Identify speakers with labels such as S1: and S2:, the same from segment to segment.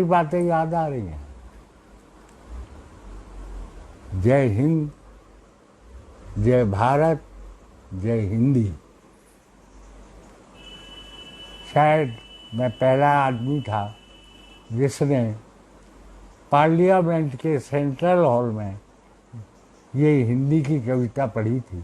S1: बातें याद आ रही हैं। जय हिंद, जय भारत, जय हिंदी। शायद मैं पहला आदमी था जिसने पार्लियामेंट के सेंट्रल हॉल में ये हिंदी की कविता पढ़ी थी,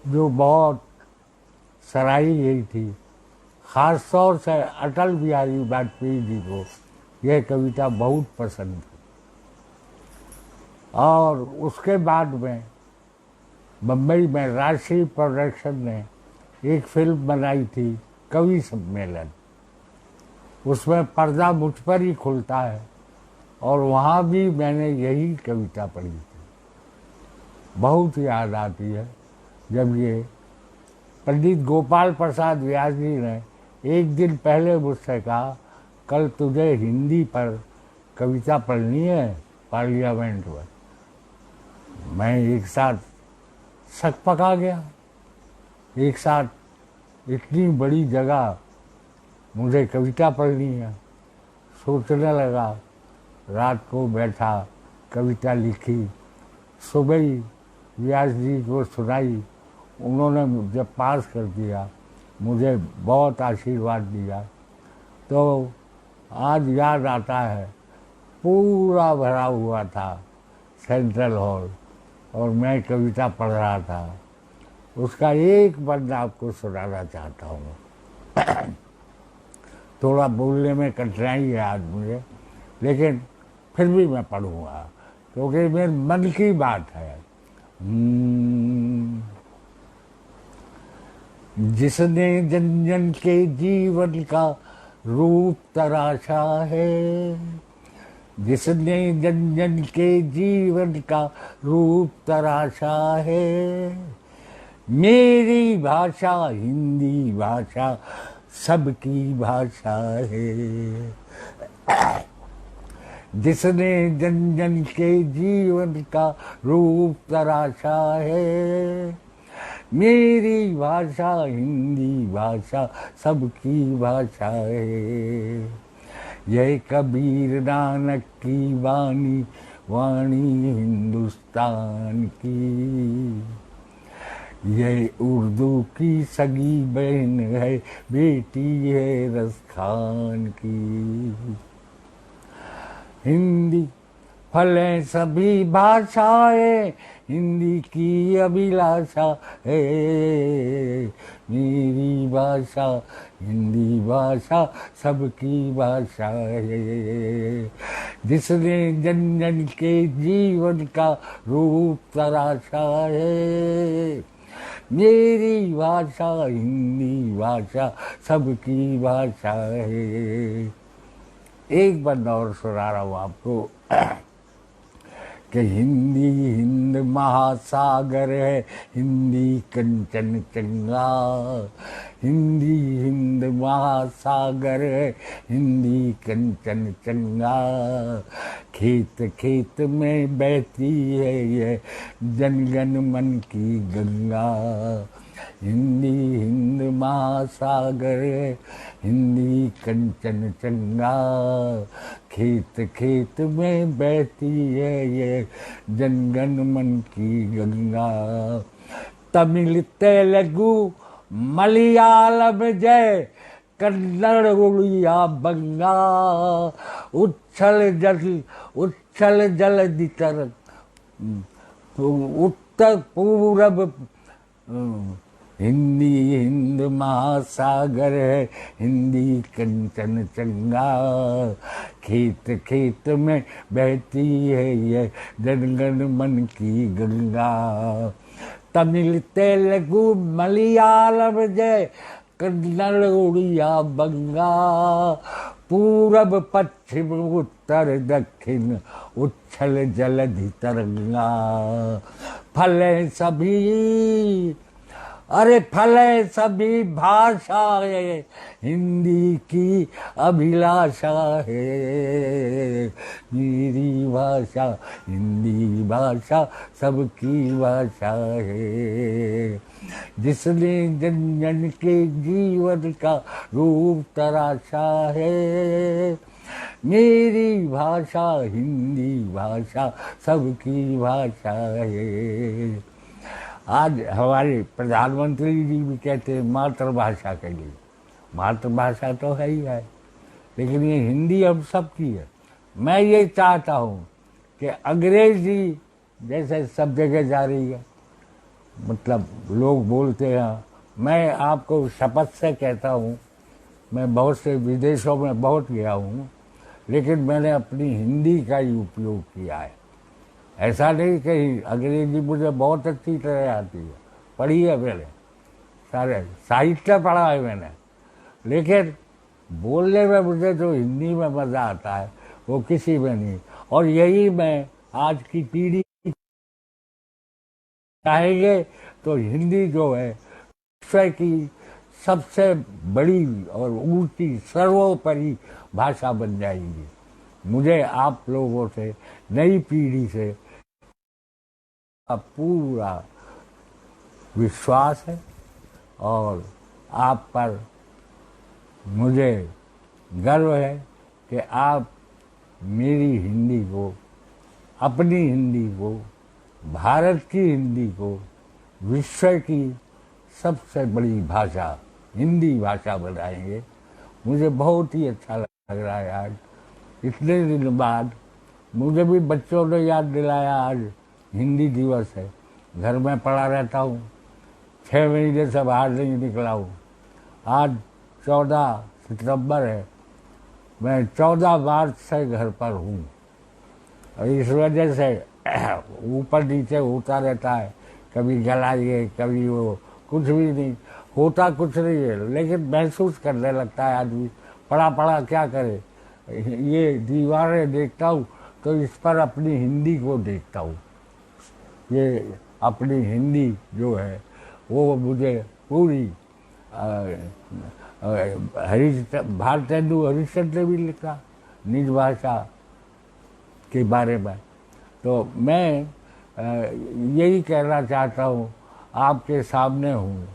S1: जो बहुत सराही गई थी। खास तौर से अटल बिहारी वाजपेयी जी को यह कविता बहुत पसंद थी। और उसके बाद में बम्बई में राष्ट्रीय प्रोडक्शन ने एक फिल्म बनाई थी, कवि सम्मेलन। उसमें पर्दा मुझ पर ही खुलता है और वहाँ भी मैंने यही कविता पढ़ी थी। बहुत याद आती है जब ये पंडित गोपाल प्रसाद व्यास जी ने एक दिन पहले मुझसे कहा, कल तुझे हिंदी पर कविता पढ़नी है पार्लियामेंट में। मैं एक साथ शक पका गया। एक साथ इतनी बड़ी जगह मुझे कविता पढ़नी है। सोचने लगा, रात को बैठा, कविता लिखी, सुबह ही व्यास जी को सुनाई। उन्होंने मुझे पास कर दिया, मुझे बहुत आशीर्वाद दिया। तो आज याद आता है, पूरा भरा हुआ था सेंट्रल हॉल और मैं कविता पढ़ रहा था। उसका एक बंद आपको सुनाना चाहता हूँ। थोड़ा बोलने में कठिनाई है आज मुझे, लेकिन फिर भी मैं पढ़ूँगा क्योंकि मेरे मन की बात है। जिसने जन जन के जीवन का रूप तराशा है, जिसने जन जन के जीवन का रूप तराशा है, मेरी भाषा हिंदी भाषा सबकी भाषा है। जिसने जन जन के जीवन का रूप तराशा है, मेरी भाषा हिंदी भाषा सबकी भाषा है। यह कबीर नानक की वाणी, वाणी हिंदुस्तान की। यह उर्दू की सगी बहन है, बेटी है रसखान की। हिंदी फलें सभी भाषाएं, हिंदी की अभिलाषा है। मेरी भाषा हिंदी भाषा सबकी भाषा है। जिसने जन जन के जीवन का रूप तराशा है, मेरी भाषा हिंदी भाषा सबकी भाषा है। एक बार और सुना रहा हूँ आपको कि हिंदी हिंद महासागर है, हिंदी कंचन चंगा। हिंदी हिंद महासागर है, हिंदी कंचन चंगा। खेत खेत में बहती है ये जनगण मन की गंगा। हिंदी हिंद महासागर है, हिंदी कंचन चंगा। खेत खेत में बहती है ये जनगण मन की गंगा। तमिल तेलुगु मलयालम जय, कन्नड़ उड़िया बंगा। उच्छल जल दितर उत्तर पूरब। हिंदी हिंद महासागर है, हिंदी कंचन चंगा। खेत खेत में बहती है ये जनगण मन की गंगा। तमिल तेलुगु मलयालम जय, कन्नड़ उड़िया बंगा। पूरब पश्चिम उत्तर दक्षिण उच्छल जलधि तरंगा। फलें सभी, अरे फले सभी भाषाएं, हिंदी की अभिलाषा है। मेरी भाषा हिंदी भाषा सबकी भाषा है। जिसने जन जन के जीवन का रूप तराशा है, मेरी भाषा हिंदी भाषा सबकी भाषा है। आज हमारे प्रधानमंत्री जी भी कहते हैं मातृभाषा के लिए। मातृभाषा तो है ही है, लेकिन ये हिंदी हम सबकी है। मैं ये चाहता हूँ कि अंग्रेजी जैसे सब जगह जा रही है, मतलब लोग बोलते हैं, मैं आपको शपथ से कहता हूँ, मैं बहुत से विदेशों में बहुत गया हूँ, लेकिन मैंने अपनी हिंदी का ही उपयोग किया है। ऐसा नहीं कि अंग्रेजी मुझे बहुत अच्छी तरह आती है, पढ़ी है मैंने, सारे साहित्य पढ़ा है मैंने, लेकिन बोलने में मुझे जो हिंदी में मज़ा आता है वो किसी में नहीं। और यही मैं आज की पीढ़ी चाहेंगे तो हिंदी जो है विश्व की सबसे बड़ी और ऊंची सर्वोपरि भाषा बन जाएगी। मुझे आप लोगों से, नई पीढ़ी से पूरा विश्वास है और आप पर मुझे गर्व है कि आप मेरी हिंदी को, अपनी हिंदी को, भारत की हिंदी को विश्व की सबसे बड़ी भाषा हिंदी भाषा बनाएंगे। मुझे बहुत ही अच्छा लग रहा है आज इतने दिन बाद। मुझे भी बच्चों ने याद दिलाया आज हिंदी दिवस है। घर में पड़ा रहता हूँ, 6 महीने से बाहर नहीं निकला हूँ। आज 14 सितंबर है, मैं 14 मार्च से घर पर हूँ और इस वजह से ऊपर नीचे होता रहता है, कभी गला ये कभी वो, कुछ भी नहीं होता, कुछ नहीं है, लेकिन महसूस करने लगता है आदमी। पढ़ा पढ़ा क्या करे, ये दीवारें देखता हूँ तो इस पर अपनी हिंदी को देखता हूँ। ये अपनी हिंदी जो है वो मुझे पूरी भारतेंदु हरिश्चंद्र ने भी लिखा निज भाषा के बारे में। तो मैं यही कहना चाहता हूँ, आपके सामने हूँ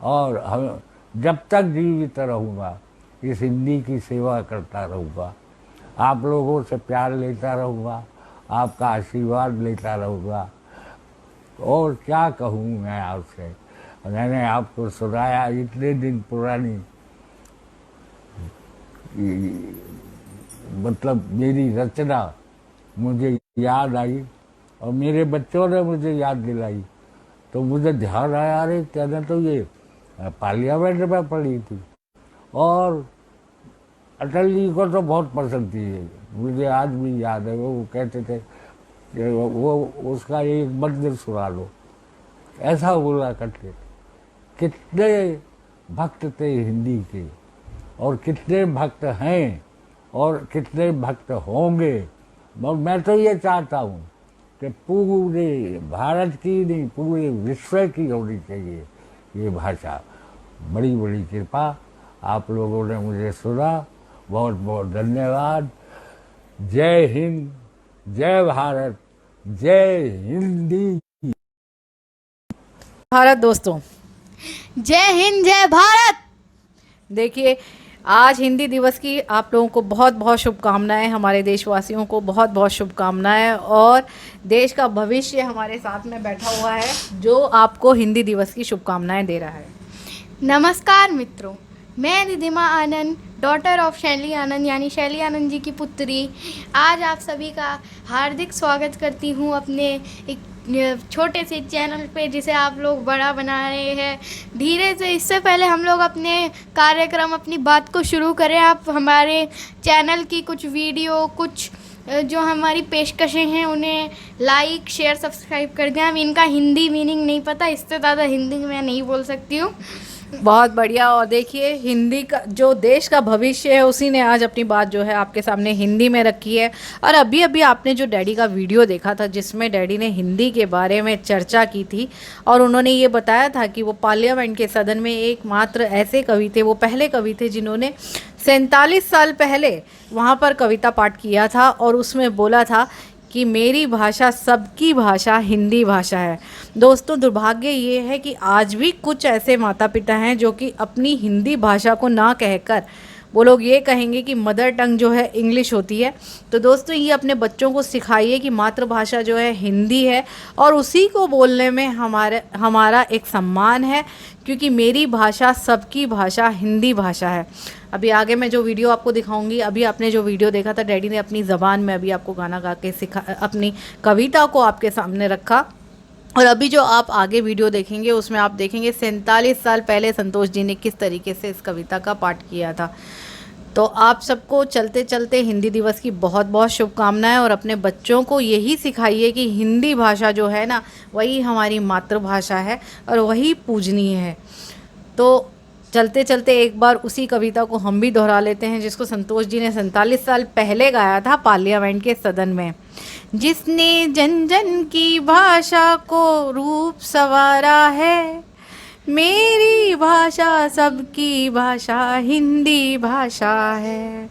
S1: और हम जब तक जीवित रहूँगा इस हिंदी की सेवा करता रहूँगा, आप लोगों से प्यार लेता रहूँगा, आपका आशीर्वाद लेता रहूँगा। और क्या कहूँ मैं आपसे, मैंने आपको सुनाया इतने दिन पुरानी, मतलब मेरी रचना मुझे याद आई और मेरे बच्चों ने मुझे याद दिलाई, तो मुझे ध्यान आया, अरे कहने तो ये पार्लियामेंट में पढ़ी थी। और अटल जी को तो बहुत पसंद थी, मुझे आज भी याद है, वो कहते थे कि वो उसका एक मंदिर सुना लो, ऐसा बोला करते थे। कितने भक्त थे हिंदी के, और कितने भक्त हैं और कितने भक्त होंगे। मैं तो ये चाहता हूँ कि पूरे भारत की नहीं, पूरे विश्व की होनी चाहिए ये भाषा। बड़ी बड़ी कृपा, आप लोगों ने मुझे सुना, बहुत बहुत धन्यवाद। जय हिंद, जय भारत, जय हिंदी।
S2: भारत दोस्तों,
S3: जय हिंद जय भारत।
S2: देखिए आज हिंदी दिवस की आप लोगों को बहुत बहुत शुभकामनाएं, हमारे देशवासियों को बहुत बहुत शुभकामनाएं। और देश का भविष्य हमारे साथ में बैठा हुआ है जो आपको हिंदी दिवस की शुभकामनाएं दे रहा है।
S3: नमस्कार मित्रों, मैं रिधिमा आनंद, डॉटर ऑफ शैली आनंद यानी शैली आनंद जी की पुत्री, आज आप सभी का हार्दिक स्वागत करती हूँ अपने एक छोटे से चैनल पे जिसे आप लोग बड़ा बना रहे हैं धीरे से। इससे पहले हम लोग अपने कार्यक्रम, अपनी बात को शुरू करें, आप हमारे चैनल की कुछ वीडियो, कुछ जो हमारी पेशकशें हैं उन्हें लाइक, शेयर, सब्सक्राइब कर दें। अब इनका हिंदी मीनिंग नहीं पता, इससे ज़्यादा हिंदी मैं नहीं बोल सकती हूँ।
S2: बहुत बढ़िया। और देखिए हिंदी का जो देश का भविष्य है उसी ने आज अपनी बात जो है आपके सामने हिंदी में रखी है। और अभी अभी आपने जो डैडी का वीडियो देखा था जिसमें डैडी ने हिंदी के बारे में चर्चा की थी और उन्होंने ये बताया था कि वो पार्लियामेंट के सदन में एकमात्र ऐसे कवि थे, वो पहले कवि थे जिन्होंने 47 साल पहले वहाँ पर कविता पाठ किया था और उसमें बोला था कि मेरी भाषा सबकी भाषा हिंदी भाषा है। दोस्तों दुर्भाग्य ये है कि आज भी कुछ ऐसे माता पिता हैं जो कि अपनी हिंदी भाषा को ना कहकर वो लोग ये कहेंगे कि मदर टंग जो है इंग्लिश होती है। तो दोस्तों ये अपने बच्चों को सिखाइए कि मातृभाषा जो है हिंदी है और उसी को बोलने में हमारा एक सम्मान है, क्योंकि मेरी भाषा सबकी भाषा हिंदी भाषा है। अभी आगे मैं जो वीडियो आपको दिखाऊंगी, अभी आपने जो वीडियो देखा था डैडी ने अपनी ज़बान में अभी आपको गाना गा के अपनी कविता को आपके सामने रखा। और अभी जो आप आगे वीडियो देखेंगे उसमें आप देखेंगे 47 साल पहले संतोष जी ने किस तरीके से इस कविता का पाठ किया था। तो आप सबको चलते चलते हिंदी दिवस की बहुत बहुत शुभकामनाएं, और अपने बच्चों को यही सिखाइए कि हिंदी भाषा जो है ना वही हमारी मातृभाषा है और वही पूजनीय है। तो चलते चलते एक बार उसी कविता को हम भी दोहरा लेते हैं जिसको संतोष जी ने 47 साल पहले गाया था पार्लियामेंट के सदन में। जिसने जन जन की भाषा को रूप संवारा है, मेरी भाषा सबकी भाषा हिंदी भाषा है।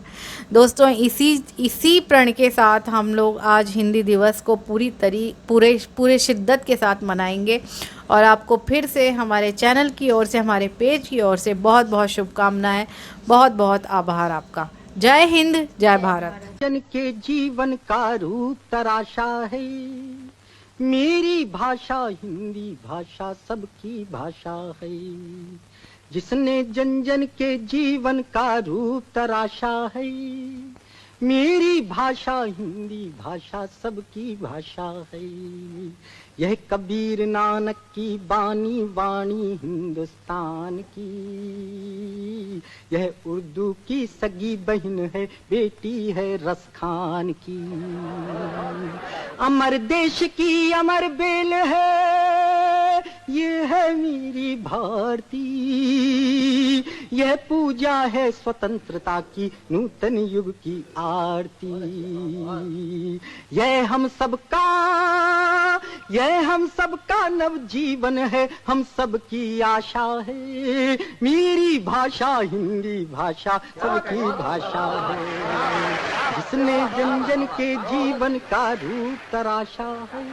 S2: दोस्तों इसी प्रण के साथ हम लोग आज हिंदी दिवस को पूरे शिद्दत के साथ मनाएंगे। और आपको फिर से हमारे चैनल की ओर से, हमारे पेज की ओर से बहुत बहुत शुभकामनाएं, बहुत बहुत आभार आपका। जय हिंद, जय भारत।
S4: जन के जीवन का रूप तराशा है, मेरी भाषा हिंदी भाषा सबकी भाषा है। जिसने जन जन के जीवन का रूप तराशा है, मेरी भाषा हिंदी भाषा सबकी भाषा है। यह कबीर नानक की बानी वाणी हिंदुस्तान की, यह उर्दू की सगी बहन है, बेटी है रस खान की। अमर देश की अमर बेल है, ये है मेरी भारती, यह पूजा है स्वतंत्रता की नूतन युग की आरती। यह हम सबका नव जीवन है, हम सबकी आशा है। मेरी भाषा हिंदी भाषा सबकी भाषा है। जिसने जन जन के जीवन का रूप तराशा है।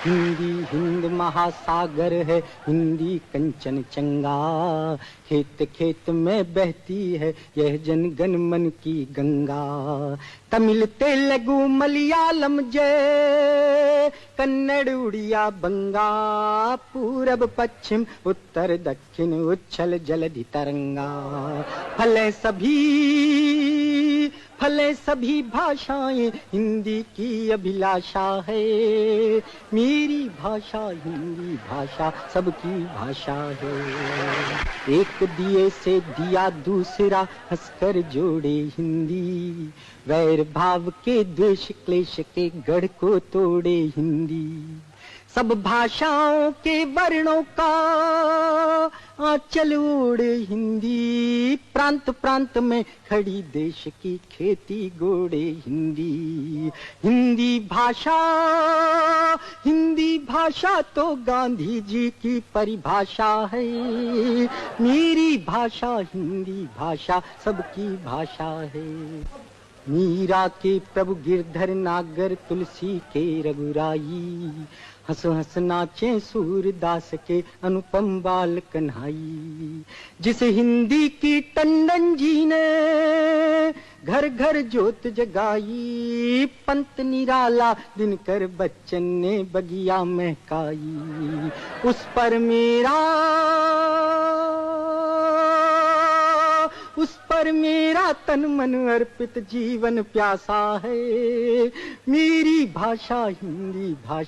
S4: हिंदी हिंद महासागर है, हिंदी कंचन चंगा, खेत खेत में बहती है यह जनगण मन की गंगा। तमिल तेलुगु मलयालम जय, कन्नड़ उड़िया बंगा, पूरब पश्चिम उत्तर दक्षिण उच्छल जलधि तरंगा। फले सभी भाषाएं हिंदी की अभिलाषा है। मेरी भाषा हिंदी भाषा सबकी भाषा है। एक दिए से दिया दूसरा हंसकर जोड़े हिंदी, वैर भाव के द्वेष क्लेश के गढ़ को तोड़े हिंदी। सब भाषाओं के वर्णों का आंचल ओढ़े हिंदी, प्रांत प्रांत में खड़ी देश की खेती गोड़े हिंदी। हिंदी भाषा तो गांधी जी की परिभाषा है। मेरी भाषा हिंदी भाषा सबकी भाषा है। मीरा के प्रभु गिरधर नागर, तुलसी के रघुराई, हंस हंस नाचे सूरदास के अनुपम बाल कन्हाई। जिस हिंदी की टंडन जी ने घर घर ज्योत जगाई, पंत निराला दिनकर बच्चन ने बगिया महकाई। उस पर मेरा तन मन अर्पित जीवन प्यासा है। मेरी भाषा हिंदी भाषा